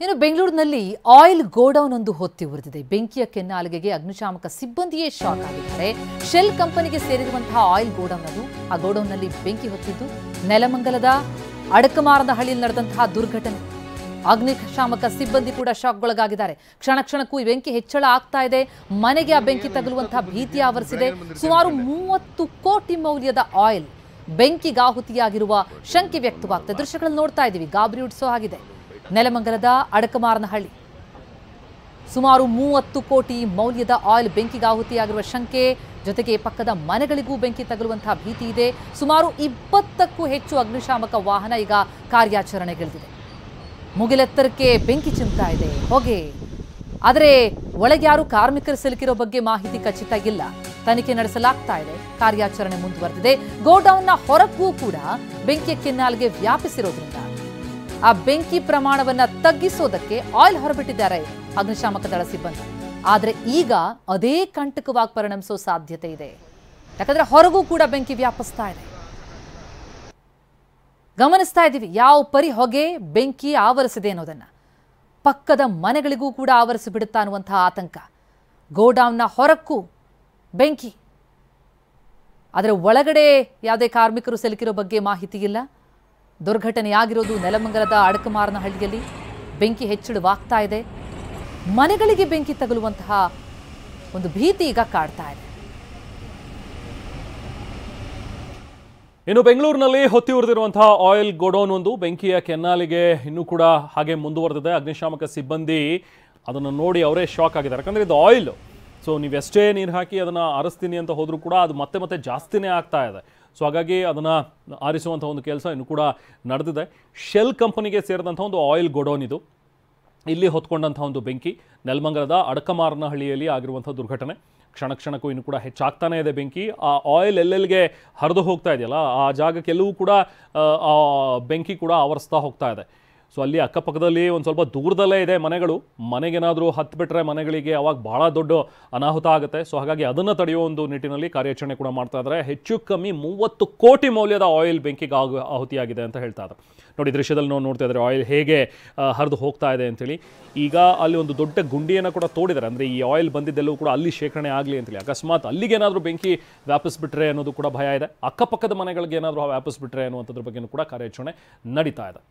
ಇನ್ನು ಬೆಂಗಳೂರಿನಲ್ಲಿ oil godown ಒಂದು ಹೊತ್ತಿ ಉರಿದಿದೆ. ಬೆಂಕಿಯ ಕೆನ್ನಾಲಿಗೆಗೆ ಅಗ್ನಿಶಾಮಕ ಸಿಬ್ಬಂದಿಯೇ ಶಾಕ್ ಆಗಿದ್ದಾರೆ. ಶೆಲ್ ಕಂಪನಿಗೆ ಸೇರಿರುವಂತಹ ಆಯಿಲ್ ಗೋಡೌನ್ ಅದು. ಆ ಗೋಡೌನ್ನಲ್ಲಿ ಬೆಂಕಿ ಹೊತ್ತಿದ್ದು ನೆಲಮಂಗಲದ ಅಡಕಮಾರನಹಳ್ಳಿಯಲ್ಲಿ ನಡೆದಂತಹ ದುರ್ಘಟನೆ. ಅಗ್ನಿಶಾಮಕ ಸಿಬ್ಬಂದಿ ಕೂಡ ಶಾಕ್ಗೊಳಗಾಗಿದ್ದಾರೆ. ಕ್ಷಣ ಕ್ಷಣಕ್ಕೂ ಈ ಬೆಂಕಿ ಹೆಚ್ಚಳ ಆಗ್ತಾ ಇದೆ. ಮನೆಗೆ ಆ ಬೆಂಕಿ ತಗುಲುವಂತಹ ಭೀತಿ ಆವರಿಸಿದೆ. ಸುಮಾರು 30 ಕೋಟಿ ಮೌಲ್ಯದ ಆಯಿಲ್ ಬೆಂಕಿಗಾಹುತಿಯಾಗಿರುವ ಶಂಕೆ ವ್ಯಕ್ತವಾಗ್ತದೆ. ದೃಶ್ಯಗಳನ್ನು ನೋಡ್ತಾ ಇದ್ದೀವಿ. ಗಾಬರಿ ಹುಟ್ಟಿಸೋ ಹಾಗಿದೆ. ನೆಲಮಂಗಲದ ಅಡಕಮಾರನಹಳ್ಳಿ ಸುಮಾರು 30 ಕೋಟಿ ಮೌಲ್ಯದ ಆಯಿಲ್ ಬೆಂಕಿಗಾಹುತಿಯಾಗಿರುವ ಶಂಕೆ, ಜೊತೆಗೆ ಪಕ್ಕದ ಮನೆಗಳಿಗೂ ಬೆಂಕಿ ತಗುಲುವಂತಹ ಭೀತಿ ಇದೆ. ಸುಮಾರು 20ಕ್ಕೂ ಹೆಚ್ಚು ಅಗ್ನಿಶಾಮಕ ವಾಹನ ಈಗ ಕಾರ್ಯಾಚರಣೆಗಿಳಿದಿದೆ. ಮುಗಿಲೆತ್ತರಕ್ಕೆ ಬೆಂಕಿ ಚಿಮ್ತಾ ಇದೆ, ಹೊಗೆ. ಆದರೆ ಒಳಗೆ ಯಾರು ಕಾರ್ಮಿಕರು ಸಿಲುಕಿರೋ ಬಗ್ಗೆ ಮಾಹಿತಿ ಖಚಿತ ಇಲ್ಲ. ತನಿಖೆ ನಡೆಸಲಾಗ್ತಾ ಇದೆ. ಕಾರ್ಯಾಚರಣೆ ಮುಂದುವರೆದಿದೆ. ಗೋಡೌನ್ನ ಹೊರಗೂ ಕೂಡ ಬೆಂಕಿಯ ಕೆನ್ನಾಲಿಗೆ ವ್ಯಾಪಿಸಿರೋದ್ರಿಂದ ಆ ಬೆಂಕಿ ಪ್ರಮಾಣವನ್ನ ತಗ್ಗಿಸೋದಕ್ಕೆ ಆಯಿಲ್ ಹೊರಬಿಟ್ಟಿದ್ದಾರೆ ಅಗ್ನಿಶಾಮಕ ದಳ ಸಿಬ್ಬಂದಿ. ಆದರೆ ಈಗ ಅದೇ ಕಂಟಕವಾಗಿ ಪರಿಣಮಿಸೋ ಸಾಧ್ಯತೆ ಇದೆ. ಯಾಕಂದ್ರೆ ಹೊರಗೂ ಕೂಡ ಬೆಂಕಿ ವ್ಯಾಪಿಸ್ತಾ ಇದೆ. ಗಮನಿಸ್ತಾ ಇದ್ದೀವಿ ಯಾವ ಪರಿ ಹೊಗೆ ಬೆಂಕಿ ಆವರಿಸಿದೆ ಅನ್ನೋದನ್ನ. ಪಕ್ಕದ ಮನೆಗಳಿಗೂ ಕೂಡ ಆವರಿಸಿಬಿಡುತ್ತಾ ಅನ್ನುವಂತಹ ಆತಂಕ. ಗೋಡೌನ್ನ ಹೊರಕ್ಕೂ ಬೆಂಕಿ. ಆದರೆ ಒಳಗಡೆ ಯಾವುದೇ ಕಾರ್ಮಿಕರು ಸಿಲುಕಿರೋ ಬಗ್ಗೆ ಮಾಹಿತಿ ಇಲ್ಲ. ದುರ್ಘಟನೆಯಾಗಿರೋದು ನೆಲಮಂಗಲದ ಅಡಕಮಾರನಹಳ್ಳಿಯಲ್ಲಿ. ಬೆಂಕಿ ಹೆಚ್ಚಳವಾಗ್ತಾ ಇದೆ. ಮನೆಗಳಿಗೆ ಬೆಂಕಿ ತಗುಲುವಂತಹ ಒಂದು ಭೀತಿ ಈಗ ಕಾಡ್ತಾ ಇದೆ. ಇನ್ನು ಬೆಂಗಳೂರಿನಲ್ಲಿ ಹೊತ್ತಿ ಉರಿದಿರುವಂತಹ ಆಯಿಲ್ ಗೋಡೌನ್ ಒಂದು ಬೆಂಕಿಯ ಕೆನ್ನಾಲಿಗೆ ಇನ್ನೂ ಕೂಡ ಹಾಗೆ ಮುಂದುವರೆದಿದೆ. ಅಗ್ನಿಶಾಮಕ ಸಿಬ್ಬಂದಿ ಅದನ್ನು ನೋಡಿ ಅವರೇ ಶಾಕ್ ಆಗಿದ್ದಾರೆ. ಯಾಕಂದರೆ ಇದು ಆಯಿಲ್, ಸೊ ನೀವು ಎಷ್ಟೇ ನೀರು ಹಾಕಿ ಅದನ್ನು ಆರಿಸ್ತೀನಿ ಅಂತ ಹೋದರೂ ಕೂಡ ಅದು ಮತ್ತೆ ಮತ್ತೆ ಜಾಸ್ತಿನೇ ಆಗ್ತಾ ಇದೆ. ಸೊ ಹಾಗಾಗಿ ಅದನ್ನು ಆರಿಸುವಂಥ ಒಂದು ಕೆಲಸ ಇನ್ನೂ ಕೂಡ ನಡೆದಿದೆ. ಶೆಲ್ ಕಂಪನಿಗೆ ಸೇರಿದಂಥ ಒಂದು ಆಯಿಲ್ ಗೋಡೌನ್ ಇದು. ಇಲ್ಲಿ ಹೊತ್ಕೊಂಡಂಥ ಒಂದು ಬೆಂಕಿ ನೆಲಮಂಗಲದ ಅಡಕಮಾರನಹಳ್ಳಿಯಲ್ಲಿ ಆಗಿರುವಂಥ ದುರ್ಘಟನೆ. ಕ್ಷಣ ಕ್ಷಣಕ್ಕೂ ಇನ್ನೂ ಕೂಡ ಹೆಚ್ಚಾಗ್ತಾನೇ ಇದೆ ಬೆಂಕಿ. ಆ ಆಯಿಲ್ ಎಲ್ಲೆಲ್ಲಿಗೆ ಹರಿದು ಹೋಗ್ತಾ ಇದೆಯಲ್ಲ, ಆ ಜಾಗಕ್ಕೆಲ್ಲವೂ ಕೂಡ ಆ ಬೆಂಕಿ ಕೂಡ ಆವರಿಸ್ತಾ ಹೋಗ್ತಾ ಇದೆ. ಸೊ ಅಲ್ಲಿ ಅಕ್ಕಪಕ್ಕದಲ್ಲಿ ಒಂದು ಸ್ವಲ್ಪ ದೂರದಲ್ಲೇ ಇದೆ ಮನೆಗಳು. ಮನೆಗೇನಾದರೂ ಹತ್ತಿಬಿಟ್ರೆ ಮನೆಗಳಿಗೆ ಅವಾಗ ಭಾಳ ದೊಡ್ಡ ಅನಾಹುತ ಆಗುತ್ತೆ. ಸೊ ಹಾಗಾಗಿ ಅದನ್ನು ತಡೆಯುವ ಒಂದು ನಿಟ್ಟಿನಲ್ಲಿ ಕಾರ್ಯಾಚರಣೆ ಕೂಡ ಮಾಡ್ತಾ ಇದ್ದಾರೆ. ಹೆಚ್ಚು ಕಮ್ಮಿ 30 ಕೋಟಿ ಮೌಲ್ಯದ ಆಯಿಲ್ ಬೆಂಕಿಗೆ ಆಹುತಿಯಾಗಿದೆ ಅಂತ ಹೇಳ್ತಾ ಇದ್ದಾರೆ. ನೋಡಿ ದೃಶ್ಯದಲ್ಲಿ ನಾವು ನೋಡ್ತಾ ಇದ್ದಾರೆ ಆಯಿಲ್ ಹೇಗೆ ಹರಿದು ಹೋಗ್ತಾ ಇದೆ ಅಂತೇಳಿ. ಈಗ ಅಲ್ಲಿ ಒಂದು ದೊಡ್ಡ ಗುಂಡಿಯನ್ನು ಕೂಡ ತೋಡಿದ್ದಾರೆ. ಅಂದರೆ ಈ ಆಯಿಲ್ ಬಂದಿದ್ದೆಲ್ಲವೂ ಕೂಡ ಅಲ್ಲಿ ಶೇಖರಣೆ ಆಗಲಿ ಅಂತೇಳಿ. ಅಕಸ್ಮಾತ್ ಅಲ್ಲಿಗೇನಾದರೂ ಬೆಂಕಿ ವ್ಯಾಪಿಸ್ಬಿಟ್ರೆ ಅನ್ನೋದು ಕೂಡ ಭಯ ಇದೆ. ಅಕ್ಕಪಕ್ಕದ ಮನೆಗಳಿಗೆ ಏನಾದರೂ ವ್ಯಾಪಿಸ್ಬಿಟ್ರೆ ಅನ್ನುವಂಥದ್ರ ಬಗ್ಗೆಯೂ ಕೂಡ ಕಾರ್ಯಾಚರಣೆ ನಡೀತಾ ಇದೆ.